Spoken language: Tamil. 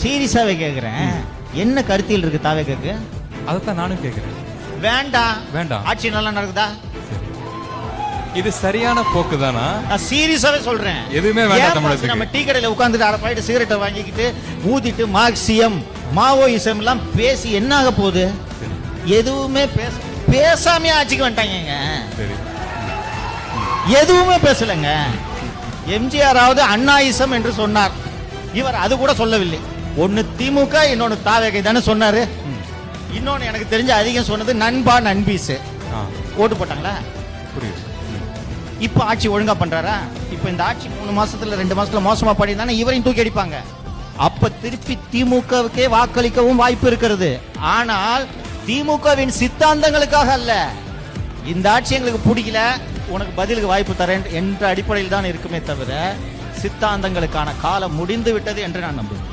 சீரியஸாவே கேக்குறேன், என்ன கருத்தியல் இருக்கு தாவேக்கு? அதைத்தான் நானும் கேட்கிறேன். வேண்டாம் வேண்டாம். ஆட்சி நல்லா நடக்குதா? இது சரியான போக்கு தானா? நான் சீரியஸாவே சொல்றேன். எதுவுமே வேண்டாம் தமிழகத்துக்கு. நம்ம டீ கடையில உட்கார்ந்துட்டு அரை பாயிட்டு சிகரெட்டை வாங்கிக்கிட்டு ஊதிட்டு மார்க்சியம் மாவோயிசம் எல்லாம் பேசி என்ன ஆக போகுது? எதுவுமே பேசாமே ஆட்சிக்கு வந்துட்டாங்க. சரி, எதுவுமே பேசலங்க. எம்ஜிஆராவது அண்ணாயிசம் என்று சொன்னார், இவர் அது கூட சொல்லவில்லை. ஒன்னு திமுக, இன்னொன்னு தாவேகை தானே சொன்னாரு. இன்னொன்னு எனக்கு தெரிஞ்ச அதிகம் சொன்னது நண்பா நண்பீஸ். ஓட்டு போட்டாங்களா? புரியுது. இப்ப ஆட்சி ஒழுங்கா பண்றாரா? இப்ப இந்த ஆட்சி 3 மாசத்துல 2 மாசத்துல மோசமா பண்ணியிருந்தானே இவரையும் தூக்கி அடிப்பாங்க. அப்ப திருப்பி திமுகவுக்கே வாக்களிக்கவும் வாய்ப்பு இருக்கிறது. ஆனால் திமுகவின் சித்தாந்தங்களுக்காக அல்ல. இந்த ஆட்சி எங்களுக்கு பிடிக்கல, உனக்கு பதிலுக்கு வாய்ப்பு தரேன் என்ற அடிப்படையில் தான் இருக்குமே தவிர சித்தாந்தங்களுக்கான காலம் முடிந்து விட்டது என்று நான் நம்புகிறேன்.